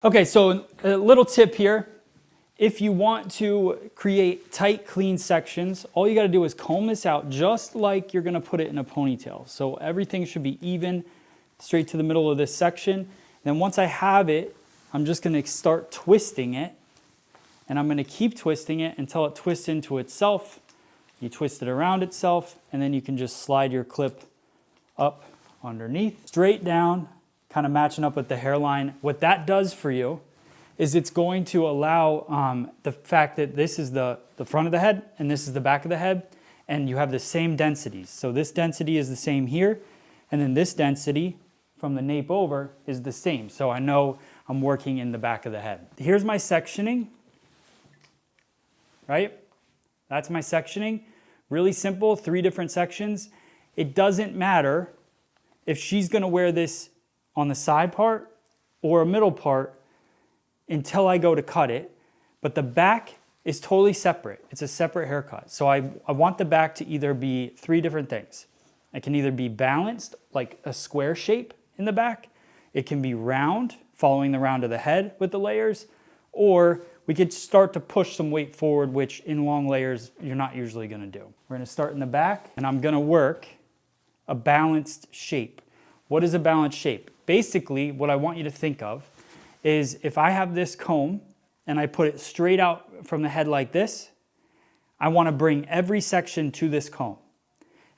Okay, so a little tip here. If you want to create tight, clean sections, all you gotta do is comb this out just like you're gonna put it in a ponytail. So everything should be even, straight to the middle of this section. Then once I have it, I'm just gonna start twisting it, and I'm gonna keep twisting it until it twists into itself. You twist it around itself, and then you can just slide your clip up underneath, straight down, kind of matching up with the hairline. What that does for you is it's going to allow the fact that this is the front of the head and this is the back of the head, and you have the same densities. So this density is the same here, and then this density from the nape over is the same. So I know I'm working in the back of the head. Here's my sectioning, right? That's my sectioning. Really simple, 3 different sections. It doesn't matter if she's gonna wear this on the side part or a middle part until I go to cut it, but the back is totally separate. It's a separate haircut. So I want the back to either be 3 different things. It can either be balanced, like a square shape in the back. It can be round, following the round of the head with the layers, or we could start to push some weight forward, which in long layers, you're not usually gonna do. We're gonna start in the back, and I'm gonna work a balanced shape. What is a balanced shape? Basically, what I want you to think of is if I have this comb and I put it straight out from the head like this, I want to bring every section to this comb.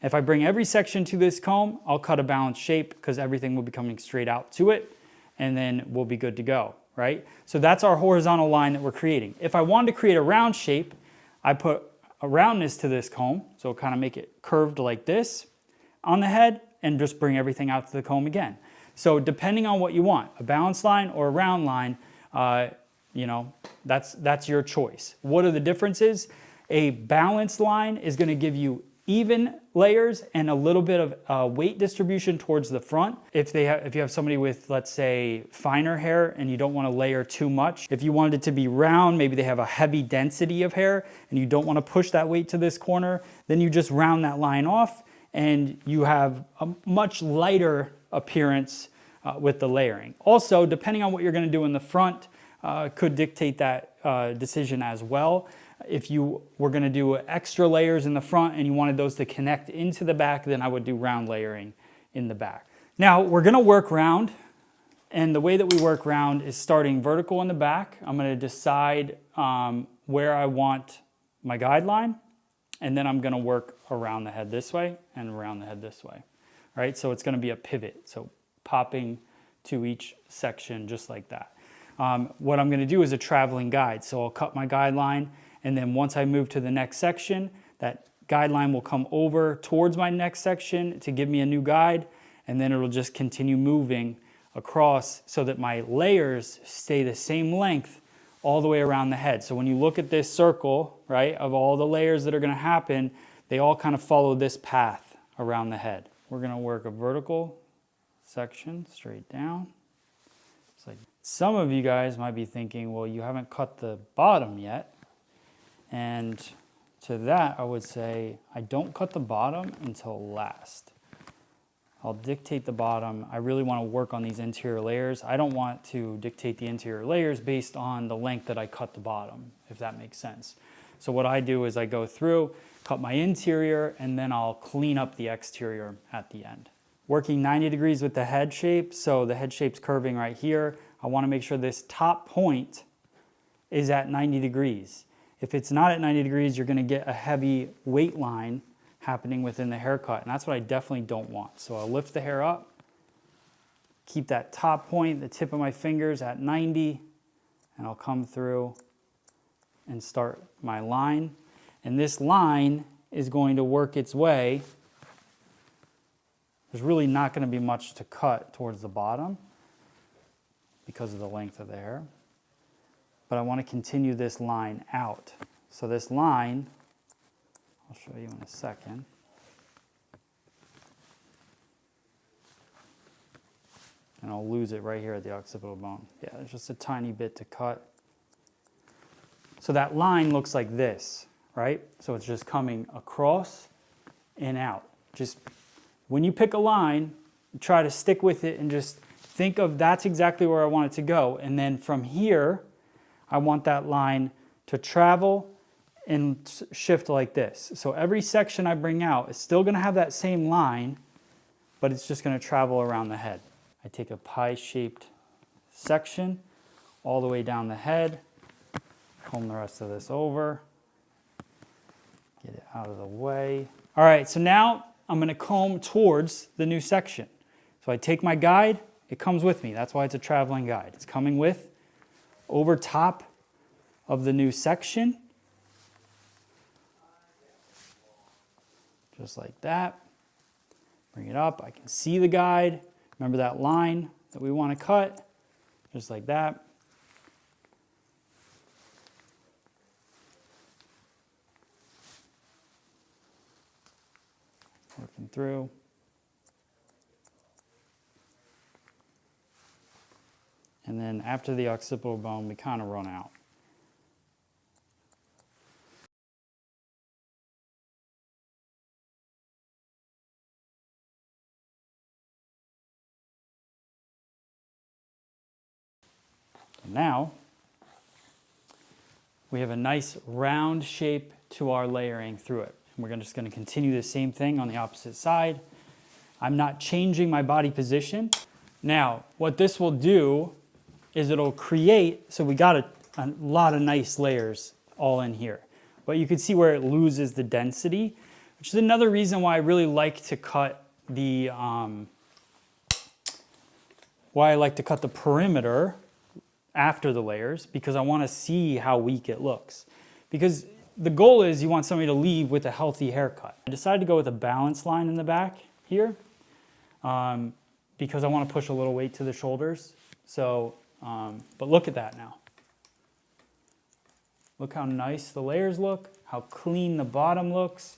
If I bring every section to this comb, I'll cut a balanced shape because everything will be coming straight out to it, and then we'll be good to go, right? So that's our horizontal line that we're creating. If I wanted to create a round shape, I put a roundness to this comb, so kind of make it curved like this on the head, and just bring everything out to the comb again. So depending on what you want, a balanced line or a round line, you know, that's your choice. What are the differences? A balanced line is going to give you even layers and a little bit of weight distribution towards the front. If you have somebody with, let's say, finer hair and you don't want to layer too much, if you wanted it to be round, maybe they have a heavy density of hair and you don't want to push that weight to this corner, then you just round that line off and you have a much lighter appearance with the layering. Also, depending on what you're going to do in the front, could dictate that decision as well. If you were going to do extra layers in the front and you wanted those to connect into the back, then I would do round layering in the back. Now, we're going to work round, and the way that we work round is starting vertical in the back. I'm going to decide where I want my guideline, and then I'm going to work around the head this way and around the head this way. All right, so it's going to be a pivot, so popping to each section just like that. What I'm going to do is a traveling guide. So I'll cut my guideline, and then once I move to the next section, that guideline will come over towards my next section to give me a new guide, and then it'll just continue moving across so that my layers stay the same length all the way around the head. So when you look at this circle, right, of all the layers that are going to happen, they all kind of follow this path around the head. We're going to work a vertical section straight down. It's like some of you guys might be thinking, well, you haven't cut the bottom yet. And to that, I would say I don't cut the bottom until last. I'll dictate the bottom. I really want to work on these interior layers. I don't want to dictate the interior layers based on the length that I cut the bottom, if that makes sense. So what I do is I go through, cut my interior, and then I'll clean up the exterior at the end. Working 90 degrees with the head shape, so the head shape's curving right here. I want to make sure this top point is at 90 degrees. If it's not at 90 degrees, you're going to get a heavy weight line happening within the haircut, and that's what I definitely don't want. So I'll lift the hair up, keep that top point, the tip of my fingers at 90, and I'll come through and start my line. And this line is going to work its way. There's really not going to be much to cut towards the bottom because of the length of the hair. But I want to continue this line out. So this line, I'll show you in a second. And I'll lose it right here at the occipital bone. Yeah, there's just a tiny bit to cut. So that line looks like this, right? So it's just coming across and out. Just when you pick a line, try to stick with it and just think of that's exactly where I want it to go. And then from here, I want that line to travel and shift like this. So every section I bring out is still gonna have that same line, but it's just gonna travel around the head. I take a pie-shaped section all the way down the head, comb the rest of this over, get it out of the way. All right, so now I'm gonna comb towards the new section. So I take my guide, it comes with me. That's why it's a traveling guide. It's coming with over top of the new section. Just like that. Bring it up, I can see the guide. Remember that line that we want to cut, just like that. Working through. And then after the occipital bone, we kind of run out. Now, we have a nice round shape to our layering through it. And we're just going to continue the same thing on the opposite side. I'm not changing my body position. Now, what this will do is it'll create, so we got a lot of nice layers all in here. But you can see where it loses the density, which is another reason why I really like to cut the, perimeter after the layers, because I want to see how weak it looks. Because the goal is you want somebody to leave with a healthy haircut. I decided to go with a balance line in the back here because I want to push a little weight to the shoulders. So, but look at that now. Look how nice the layers look, how clean the bottom looks.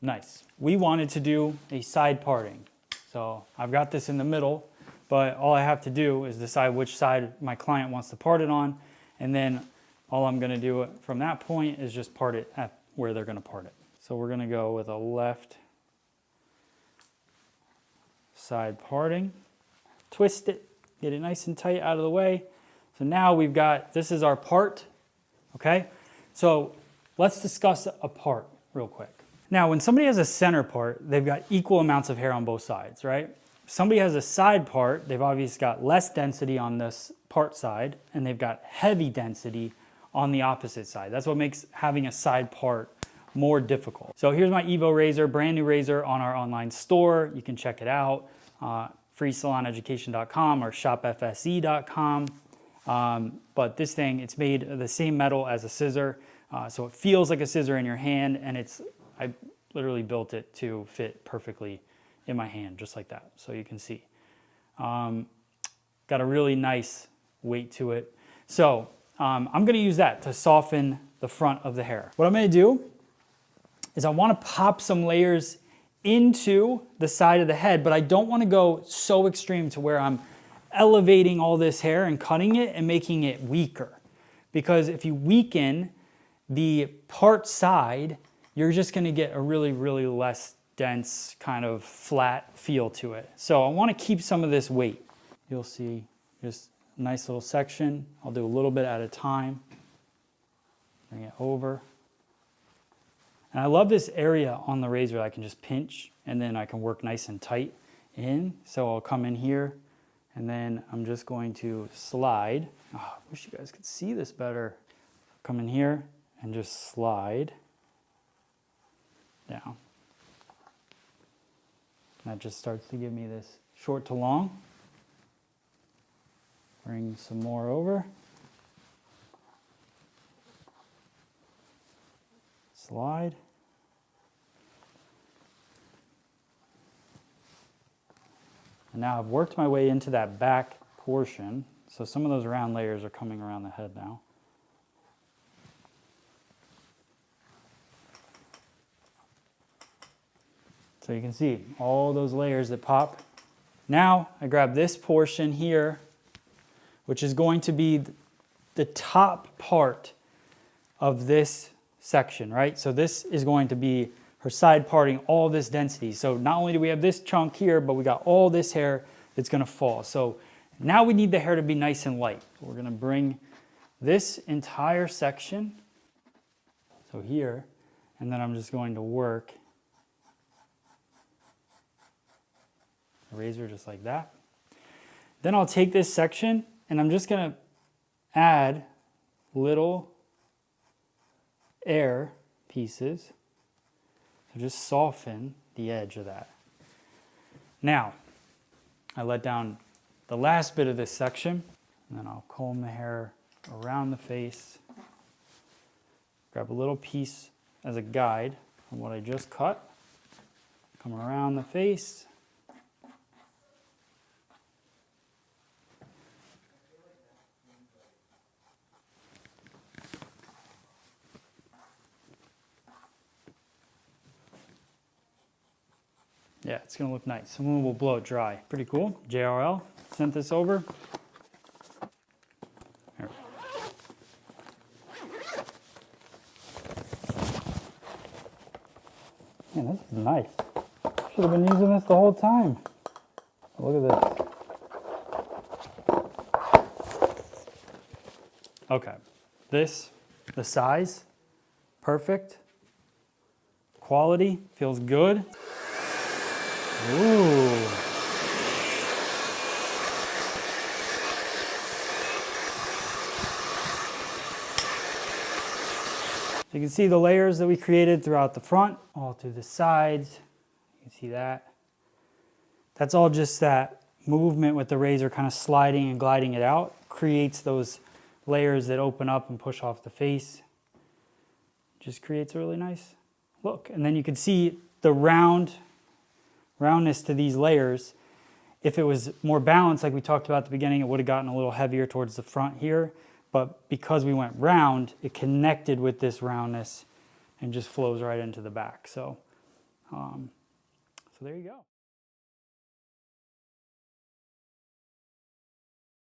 Nice. We wanted to do a side parting. So I've got this in the middle, but all I have to do is decide which side my client wants to part it on, and then all I'm gonna do from that point is just part it at where they're gonna part it. So we're gonna go with a left side parting, twist it, get it nice and tight out of the way. So now we've got, this is our part, okay? So let's discuss a part real quick. Now, when somebody has a center part, they've got equal amounts of hair on both sides, right? If somebody has a side part, they've obviously got less density on this part side, and they've got heavy density on the opposite side. That's what makes having a side part more difficult. So here's my Evo razor, brand new razor on our online store. You can check it out, freesaloneducation.com or shopfse.com. But this thing, it's made of the same metal as a scissor, so it feels like a scissor in your hand, and I literally built it to fit perfectly in my hand, just like that, so you can see. Got a really nice weight to it. So I'm gonna use that to soften the front of the hair. What I'm gonna do is I wanna pop some layers into the side of the head, but I don't wanna go so extreme to where I'm elevating all this hair and cutting it and making it weaker. Because if you weaken the part side, you're just gonna get a really, really less dense, kind of flat feel to it. So I wanna keep some of this weight. You'll see just a nice little section. I'll do a little bit at a time. Bring it over. And I love this area on the razor I can just pinch, and then I can work nice and tight in. So I'll come in here, and then I'm just going to slide. Oh, I wish you guys could see this better. Come in here and just slide down. That just starts to give me this short to long. Bring some more over. Slide. And now I've worked my way into that back portion. So some of those round layers are coming around the head now. So you can see all those layers that pop. Now I grab this portion here, which is going to be the top part of this section, right? So this is going to be her side parting, all this density. So not only do we have this chunk here, but we got all this hair that's gonna fall. So now we need the hair to be nice and light. So we're gonna bring this entire section, so here, and then I'm just going to work the razor just like that. Then I'll take this section and I'm just gonna add little air pieces to just soften the edge of that. Now, I let down the last bit of this section, and then I'll comb the hair around the face, grab a little piece as a guide from what I just cut, come around the face, yeah, it's gonna look nice. Someone will blow it dry. Pretty cool. JRL sent this over. There. Man, this is nice. Should have been using this the whole time. Look at this. Okay, the size, perfect. Quality, feels good. Ooh. So you can see the layers that we created throughout the front, all through the sides. You can see that. That's all just that movement with the razor kind of sliding and gliding it out, creates those layers that open up and push off the face. Just creates a really nice look. And then you can see the roundness to these layers. If it was more balanced, like we talked about at the beginning, it would have gotten a little heavier towards the front here. But because we went round, it connected with this roundness and just flows right into the back. So there you go.